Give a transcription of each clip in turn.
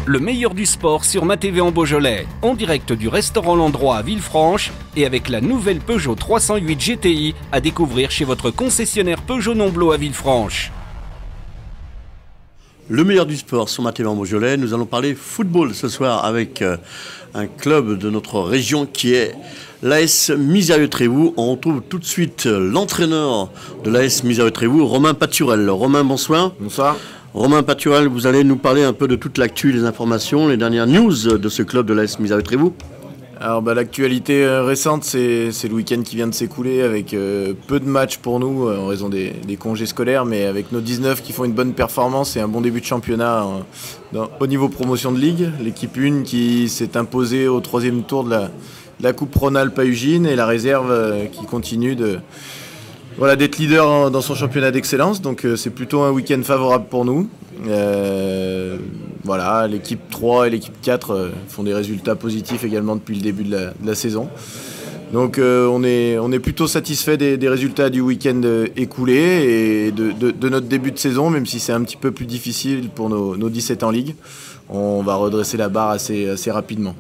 Le meilleur du sport sur Ma TV en Beaujolais, en direct du restaurant L'Endroit à Villefranche et avec la nouvelle Peugeot 308 GTI à découvrir chez votre concessionnaire Peugeot Nomblot à Villefranche. Le meilleur du sport sur Ma TV en Beaujolais, nous allons parler football ce soir avec un club de notre région qui est l'AS Misérieux-Trévoux. On retrouve tout de suite l'entraîneur de l'AS Misérieux-Trévoux, Romain Paturel. Romain, bonsoir. Bonsoir. Romain Paturel, vous allez nous parler un peu de toute l'actu, les informations, les dernières news de ce club de l'AS Misérieux-Trévoux. Alors l'actualité récente, c'est le week-end qui vient de s'écouler avec peu de matchs pour nous en raison des congés scolaires, mais avec nos 19 qui font une bonne performance et un bon début de championnat au niveau promotion de ligue. L'équipe 1 qui s'est imposée au 3e tour de la Coupe Rhône-Alpes à Ugine et la réserve qui continue d'être leader dans son championnat d'excellence. Donc c'est plutôt un week-end favorable pour nous. L'équipe 3 et l'équipe 4 font des résultats positifs également depuis le début de la saison. Donc on est plutôt satisfait des résultats du week-end écoulé et de notre début de saison, même si c'est un petit peu plus difficile pour nos 17 en Ligue. On va redresser la barre assez rapidement.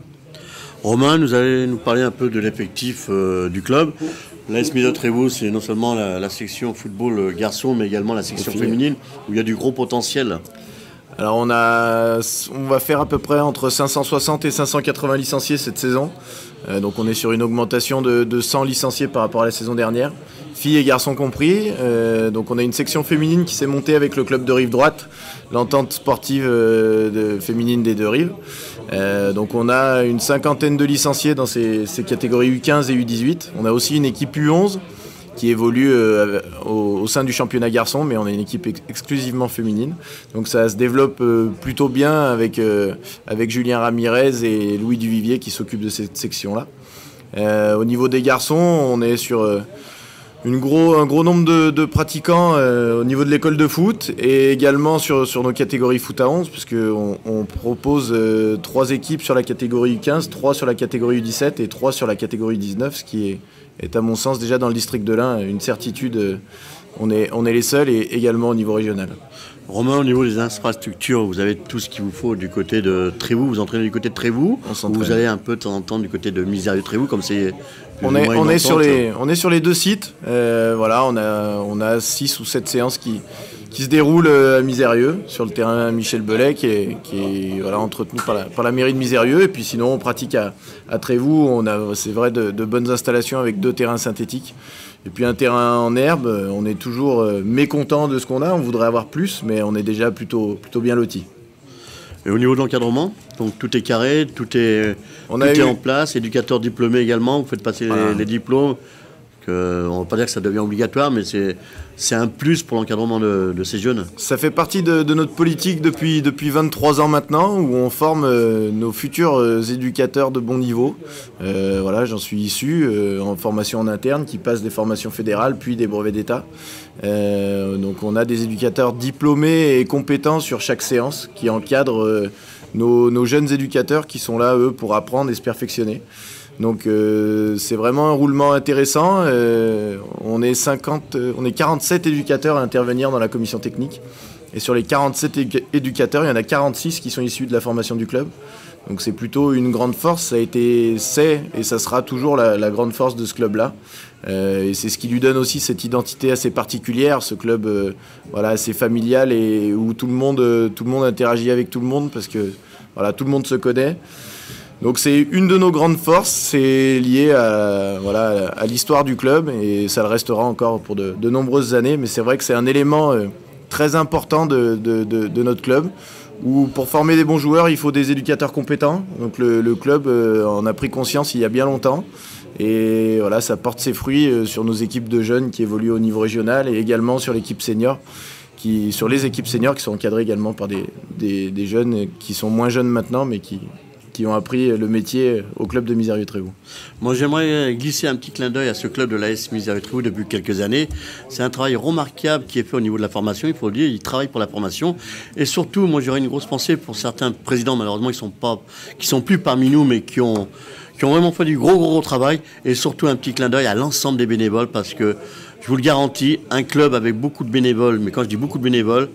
Romain, vous allez nous parler un peu de l'effectif du club. L'AS Misérieux-Trévoux, c'est non seulement la section football garçon, mais également la section féminine, où il y a du gros potentiel. Alors on va faire à peu près entre 560 et 580 licenciés cette saison. Donc on est sur une augmentation de 100 licenciés par rapport à la saison dernière, filles et garçons compris. Donc on a une section féminine qui s'est montée avec le club de Rive-Droite, l'entente sportive féminine des deux rives. Donc on a une cinquantaine de licenciés dans ces catégories U15 et U18. On a aussi une équipe U11 qui évolue au sein du championnat garçon, mais on est une équipe exclusivement féminine. Donc ça se développe plutôt bien avec Julien Ramirez et Louis Duvivier qui s'occupent de cette section-là. Au niveau des garçons, on est sur un gros nombre de pratiquants au niveau de l'école de foot et également sur nos catégories foot à 11, puisqu'on propose 3 équipes sur la catégorie U15, 3 sur la catégorie U17 et 3 sur la catégorie U19, ce qui est à mon sens déjà dans le district de l'Ain une certitude. On est les seuls et également au niveau régional. Romain, au niveau des infrastructures, vous avez tout ce qu'il vous faut du côté de Trévoux. Vous entraînez du côté de Trévoux ou vous allez un peu de temps en temps du côté de Misérieux-Trévoux, comme c'est on est sur les 2 sites. On a 6 ou 7 séances qui se déroulent à Misérieux, sur le terrain Michel Belay, qui est entretenu par la mairie de Misérieux. Et puis sinon, on pratique à Trévoux. On a, c'est vrai, de bonnes installations avec 2 terrains synthétiques. Et puis un terrain en herbe. On est toujours mécontent de ce qu'on a. On voudrait avoir plus, mais on est déjà plutôt bien lotis. Et au niveau de l'encadrement, donc tout est carré, tout est en place, éducateur diplômé également, vous faites passer les diplômes. On ne va pas dire que ça devient obligatoire, mais c'est un plus pour l'encadrement de ces jeunes. Ça fait partie de notre politique depuis 23 ans maintenant, où on forme nos futurs éducateurs de bon niveau. J'en suis issu en formation en interne, qui passent des formations fédérales, puis des brevets d'État. Donc on a des éducateurs diplômés et compétents sur chaque séance, qui encadrent nos jeunes éducateurs qui sont là, eux, pour apprendre et se perfectionner. Donc c'est vraiment un roulement intéressant. On est 47 éducateurs à intervenir dans la commission technique. Et sur les 47 éducateurs, il y en a 46 qui sont issus de la formation du club. Donc c'est plutôt une grande force. C'est et ça sera toujours la grande force de ce club-là. Et c'est ce qui lui donne aussi cette identité assez particulière, ce club assez familial et où tout le monde interagit avec tout le monde parce que tout le monde se connaît. Donc c'est une de nos grandes forces, c'est lié à l'histoire du club et ça le restera encore pour de nombreuses années. Mais c'est vrai que c'est un élément très important de notre club où pour former des bons joueurs, il faut des éducateurs compétents. Donc le club en a pris conscience il y a bien longtemps et ça porte ses fruits sur nos équipes de jeunes qui évoluent au niveau régional et également sur l'équipe senior. Sur les équipes seniors qui sont encadrées également par des jeunes qui sont moins jeunes maintenant mais qui ont appris le métier au club de Misérieux-Trévoux. Moi, j'aimerais glisser un petit clin d'œil à ce club de l'AS Misérieux-Trévoux depuis quelques années. C'est un travail remarquable qui est fait au niveau de la formation, il faut le dire, ils travaillent pour la formation. Et surtout, moi, j'aurais une grosse pensée pour certains présidents, malheureusement, qui sont plus parmi nous, mais qui ont vraiment fait du gros travail. Et surtout, un petit clin d'œil à l'ensemble des bénévoles, parce que, je vous le garantis, un club avec beaucoup de bénévoles, mais quand je dis beaucoup de bénévoles,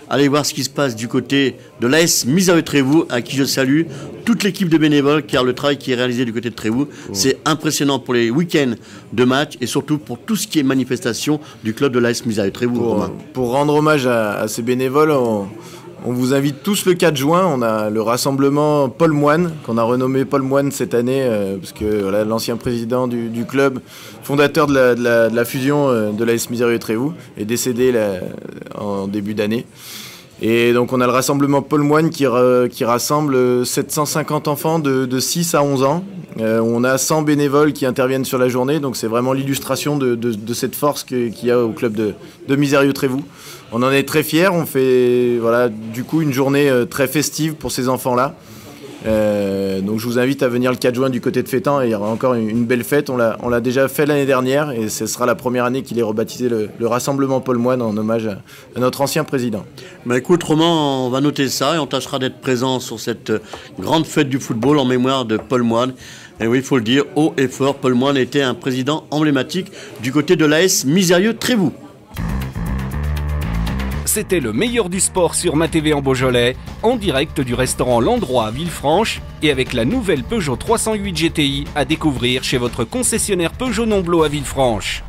allez voir ce qui se passe du côté de l'AS Misérieux-Trévoux, à qui je salue toute l'équipe de bénévoles, car le travail qui est réalisé du côté de Trévoux, c'est impressionnant pour les week-ends de match et surtout pour tout ce qui est manifestation du club de l'AS Misérieux-Trévoux. Pour rendre hommage à ces bénévoles, on vous invite tous le 4 juin, on a le rassemblement Paul Moine, qu'on a renommé Paul Moine cette année, parce que voilà, l'ancien président du club, fondateur de la fusion de l'AS Misérieux-Trévoux, est décédé en début d'année. Et donc on a le rassemblement Paul Moine qui rassemble 750 enfants de 6 à 11 ans. On a 100 bénévoles qui interviennent sur la journée, donc c'est vraiment l'illustration de cette force qu'il y a au club de Misérieux-Trévoux. On en est très fiers, on fait du coup une journée très festive pour ces enfants-là. Donc je vous invite à venir le 4 juin du côté de Fétan, et il y aura encore une belle fête. On l'a déjà fait l'année dernière et ce sera la première année qu'il est rebaptisé le rassemblement Paul Moine en hommage à notre ancien président. Bah écoute Romain, on va noter ça et on tâchera d'être présent sur cette grande fête du football en mémoire de Paul Moine. Et oui, il faut le dire, haut et fort, Paul Moine était un président emblématique du côté de l'AS Misérieux-Trévoux. C'était le meilleur du sport sur Ma TV en Beaujolais, en direct du restaurant L'Endroit à Villefranche et avec la nouvelle Peugeot 308 GTI à découvrir chez votre concessionnaire Peugeot Nomblot à Villefranche.